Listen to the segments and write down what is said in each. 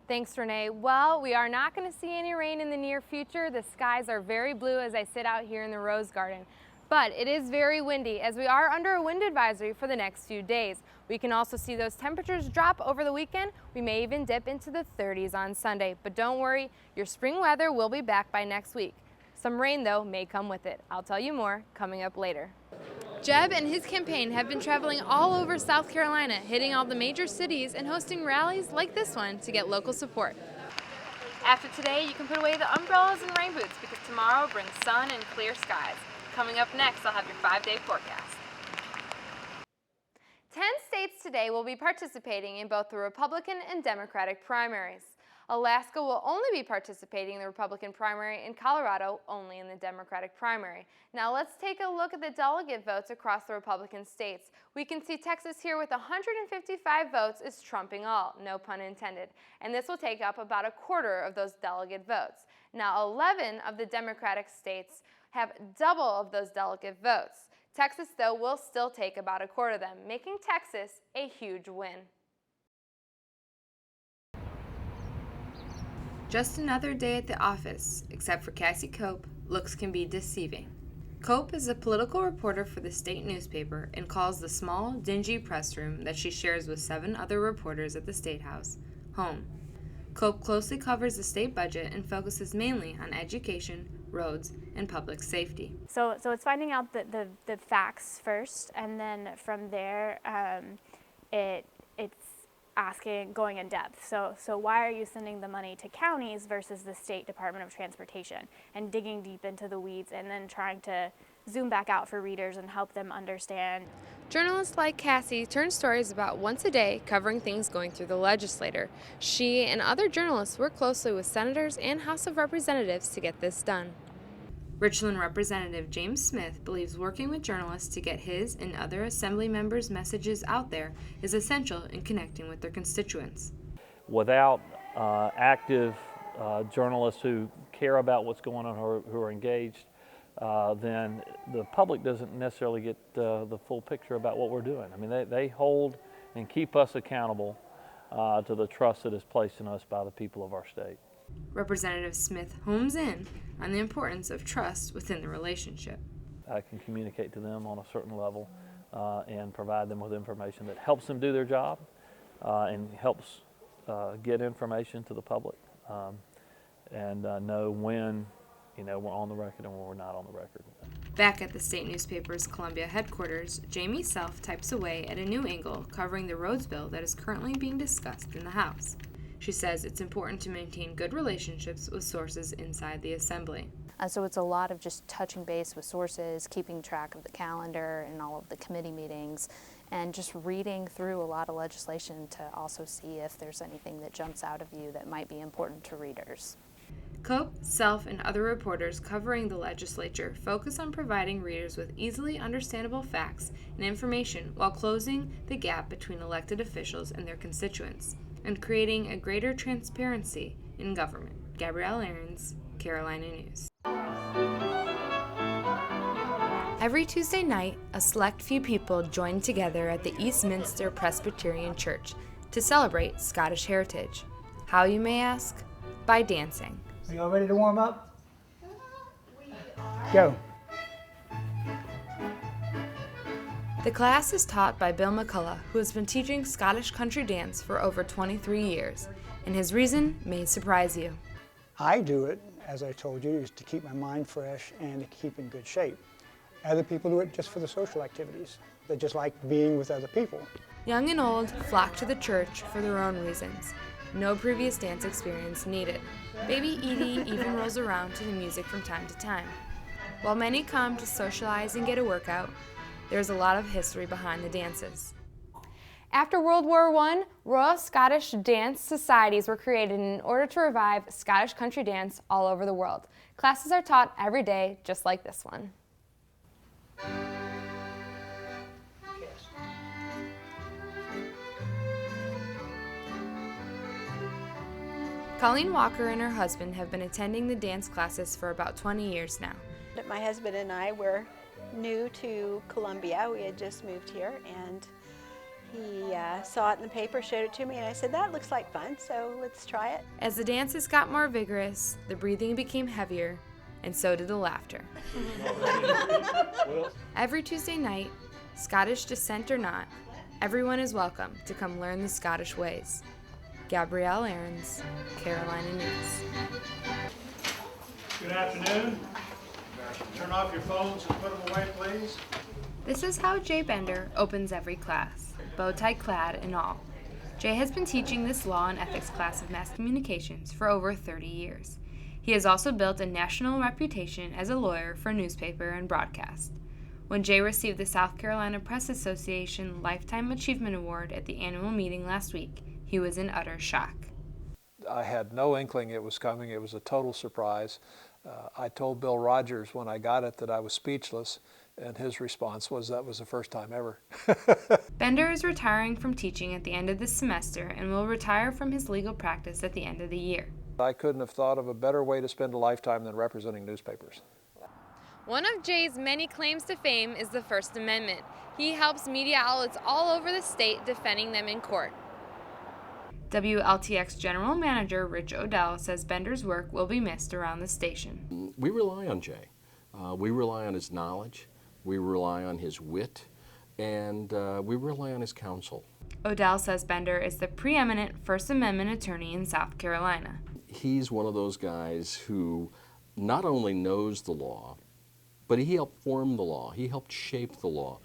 Thanks, Renee. Well, we are not going to see any rain in the near future. The skies are very blue as I sit out here in the Rose Garden. But it is very windy as we are under a wind advisory for the next few days. We can also see those temperatures drop over the weekend. We may even dip into the 30s on Sunday. But don't worry, your spring weather will be back by next week. Some rain, though, may come with it. I'll tell you more coming up later. Jeb and his campaign have been traveling all over South Carolina, hitting all the major cities and hosting rallies like this one to get local support. After today, you can put away the umbrellas and rain boots because tomorrow brings sun and clear skies. Coming up next, I'll have your 5-day forecast. 10 states today will be participating in both the Republican and Democratic primaries. Alaska will only be participating in the Republican primary and Colorado only in the Democratic primary. Now let's take a look at the delegate votes across the Republican states. We can see Texas here with 155 votes is trumping all, no pun intended. And this will take up about a quarter of those delegate votes. Now 11 of the Democratic states have double of those delegate votes. Texas, though, will still take about a quarter of them, making Texas a huge win. Just another day at the office, except for Cassie Cope, looks can be deceiving. Cope is a political reporter for the state newspaper and calls the small, dingy press room that she shares with 7 other reporters at the State House home. Cope closely covers the state budget and focuses mainly on education, roads, and public safety. So it's finding out the facts first, and then from there, it's going in depth. So why are you sending the money to counties versus the State Department of Transportation, and digging deep into the weeds and then trying to zoom back out for readers and help them understand. Journalists like Cassie turn stories about once a day covering things going through the legislature. She and other journalists work closely with senators and House of Representatives to get this done. Richland Representative James Smith believes working with journalists to get his and other assembly members' messages out there is essential in connecting with their constituents. Without active journalists who care about what's going on, who are engaged, then the public doesn't necessarily get the full picture about what we're doing. I mean, they hold and keep us accountable to the trust that is placed in us by the people of our state. Representative Smith homes in on the importance of trust within the relationship. I can communicate to them on a certain level and provide them with information that helps them do their job and helps get information to the public and know when we're on the record and when we're not on the record. Back at the state newspaper's Columbia headquarters, Jamie Self types away at a new angle covering the roads bill that is currently being discussed in the House. She says it's important to maintain good relationships with sources inside the Assembly. So it's a lot of just touching base with sources, keeping track of the calendar and all of the committee meetings, and just reading through a lot of legislation to also see if there's anything that jumps out of you that might be important to readers. Cope, Self, and other reporters covering the legislature focus on providing readers with easily understandable facts and information while closing the gap between elected officials and their constituents, and creating a greater transparency in government. Gabrielle Aarons, Carolina News. Every Tuesday night, a select few people join together at the Eastminster Presbyterian Church to celebrate Scottish heritage. How, you may ask? By dancing. Are y'all ready to warm up? Go. The class is taught by Bill McCullough, who has been teaching Scottish country dance for over 23 years, and his reason may surprise you. I do it, as I told you, is to keep my mind fresh and to keep in good shape. Other people do it just for the social activities. They just like being with other people. Young and old flock to the church for their own reasons. No previous dance experience needed. Baby Edie even rolls around to the music from time to time. While many come to socialize and get a workout, there's a lot of history behind the dances. After World War I, Royal Scottish Dance Societies were created in order to revive Scottish country dance all over the world. Classes are taught every day, just like this one. Colleen Walker and her husband have been attending the dance classes for about 20 years now. My husband and I were new to Columbia. We had just moved here, and He saw it in the paper, showed it to me, and I said, that looks like fun, so let's try it. As the dances got more vigorous, the breathing became heavier, and so did the laughter. Every Tuesday night, Scottish descent or not, everyone is welcome to come learn the Scottish ways. Gabrielle Ahrens, Carolina News. Good afternoon. Turn off your phones and put them away, please. This is how Jay Bender opens every class, bow tie clad and all. Jay has been teaching this law and ethics class of mass communications for over 30 years. He has also built a national reputation as a lawyer for newspaper and broadcast. When Jay received the South Carolina Press Association Lifetime Achievement Award at the annual meeting last week, he was in utter shock. I had no inkling it was coming. It was a total surprise. I told Bill Rogers when I got it that I was speechless, and his response was that was the first time ever. Bender is retiring from teaching at the end of this semester and will retire from his legal practice at the end of the year. I couldn't have thought of a better way to spend a lifetime than representing newspapers. One of Jay's many claims to fame is the First Amendment. He helps media outlets all over the state defending them in court. WLTX General Manager Rich Odell says Bender's work will be missed around the station. We rely on Jay. We rely on his knowledge, we rely on his wit, and we rely on his counsel. Odell says Bender is the preeminent First Amendment attorney in South Carolina. He's one of those guys who not only knows the law, but he helped form the law. He helped shape the law.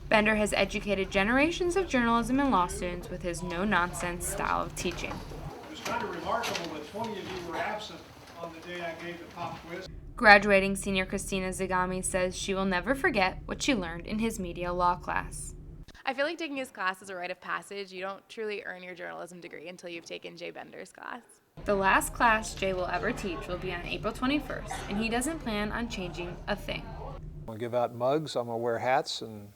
Bender has educated generations of journalism and law students with his no-nonsense style of teaching. It was kind of remarkable that 20 of you were absent on the day I gave the pop quiz. Graduating senior Christina Zagami says she will never forget what she learned in his media law class. I feel like taking his class is a rite of passage. You don't truly earn your journalism degree until you've taken Jay Bender's class. The last class Jay will ever teach will be on April 21st, and he doesn't plan on changing a thing. I'm going to give out mugs, I'm going to wear hats, and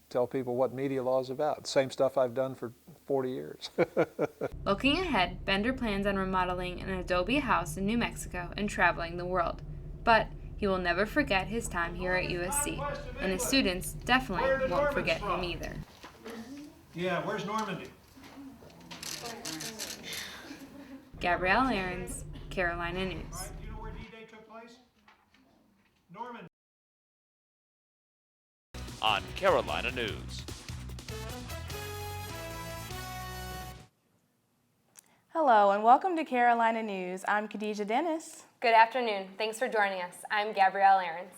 tell people what media law is about. Same stuff I've done for 40 years. Looking ahead, Bender plans on remodeling an adobe house in New Mexico and traveling the world. But he will never forget his time here at USC, and his students definitely won't forget him either. Yeah, where's Normandy? Gabrielle Ahrens, Carolina News. Do you know where D-Day took place? Normandy. On Carolina News. Hello and welcome to Carolina News. I'm Khadijah Dennis. Good afternoon. Thanks for joining us. I'm Gabrielle Ahrens.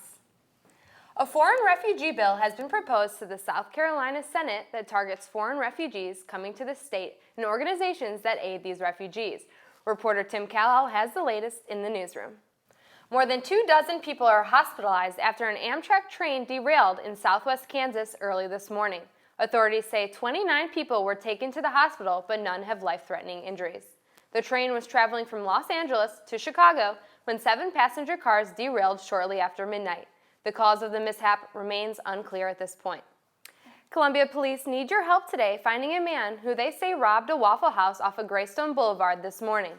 A foreign refugee bill has been proposed to the South Carolina Senate that targets foreign refugees coming to the state and organizations that aid these refugees. Reporter Tim Callowell has the latest in the newsroom. More than 24 people are hospitalized after an Amtrak train derailed in southwest Kansas early this morning. Authorities say 29 people were taken to the hospital, but none have life-threatening injuries. The train was traveling from Los Angeles to Chicago when 7 passenger cars derailed shortly after midnight. The cause of the mishap remains unclear at this point. Columbia police need your help today finding a man who they say robbed a Waffle House off of Greystone Boulevard this morning.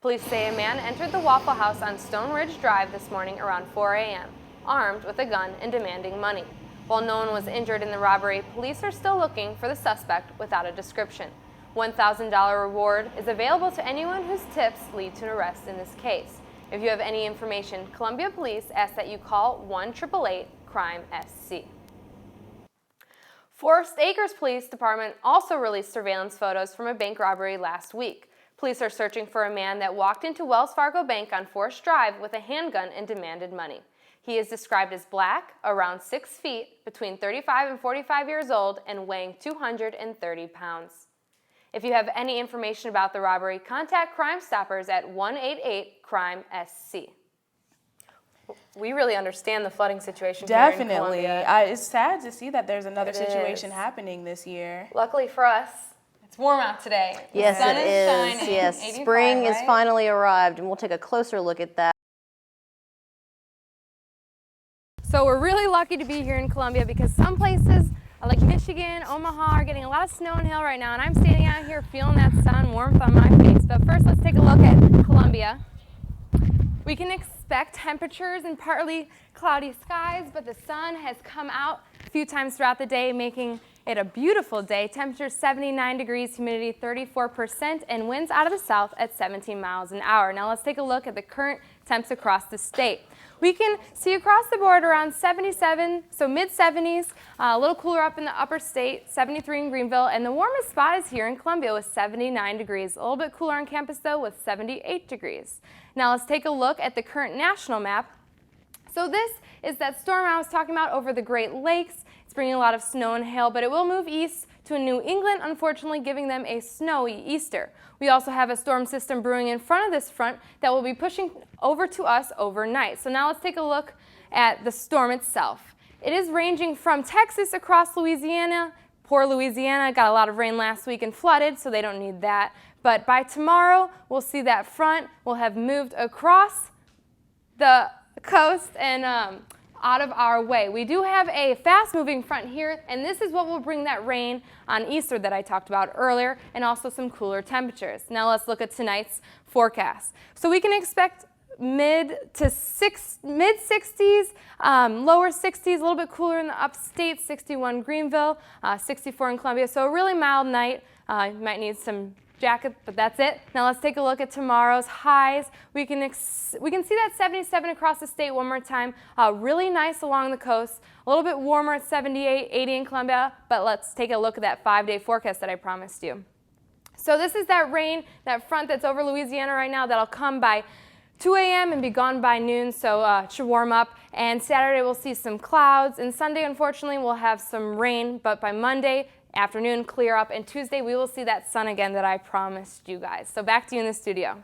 Police say a man entered the Waffle House on Stone Ridge Drive this morning around 4 a.m., armed with a gun and demanding money. While no one was injured in the robbery, police are still looking for the suspect without a description. $1,000 reward is available to anyone whose tips lead to an arrest in this case. If you have any information, Columbia Police ask that you call 1-888-CRIME-SC. Forest Acres Police Department also released surveillance photos from a bank robbery last week. Police are searching for a man that walked into Wells Fargo Bank on Forest Drive with a handgun and demanded money. He is described as black, around 6 feet, between 35 and 45 years old, and weighing 230 pounds. If you have any information about the robbery, contact Crime Stoppers at 1-888-CRIME-SC. We really understand the flooding situation here in Columbia. It's sad to see that there's another situation happening this year. Luckily for us, it's warm out today. Yes, the sun it is is. shining. Yes, 85, spring is right? finally arrived, and we'll take a closer look at that. So we're really lucky to be here in Columbia because some places like Michigan, Omaha are getting a lot of snow and hail right now, and I'm standing out here feeling that sun warmth on my face. But first, let's take a look at Columbia. We can expect temperatures and partly cloudy skies, but the sun has come out a few times throughout the day, making We had a beautiful day. Temperature 79 degrees, humidity 34%, and winds out of the south at 17 miles an hour. Now let's take a look at the current temps across the state. We can see across the board around 77, so mid-70s, a little cooler up in the upper state, 73 in Greenville, and the warmest spot is here in Columbia with 79 degrees. A little bit cooler on campus though with 78 degrees. Now let's take a look at the current national map. So this is that storm I was talking about over the Great Lakes. It's bringing a lot of snow and hail, but it will move east to New England, unfortunately giving them a snowy Easter. We also have a storm system brewing in front of this front that will be pushing over to us overnight. So now let's take a look at the storm itself. It is ranging from Texas across Louisiana. Poor Louisiana got a lot of rain last week and flooded, so they don't need that. But by tomorrow, we'll see that front will have moved across the coast and out of our way. We do have a fast-moving front here, and this is what will bring that rain on Easter that I talked about earlier, and also some cooler temperatures. Now let's look at tonight's forecast. So we can expect mid 60s, lower 60s, a little bit cooler in the upstate, 61 Greenville, 64 in Columbia. So a really mild night. You might need some jacket, but that's it. Now let's take a look at tomorrow's highs. We can see that 77 across the state one more time. Really nice along the coast. A little bit warmer at 78, 80 in Columbia, but let's take a look at that 5-day forecast that I promised you. So this is that rain, that front that's over Louisiana right now that'll come by 2 a.m. and be gone by noon, so it should warm up. And Saturday we'll see some clouds, and Sunday unfortunately we'll have some rain, but by Monday afternoon clear up, and Tuesday we will see that sun again that I promised you guys. So back to you in the studio.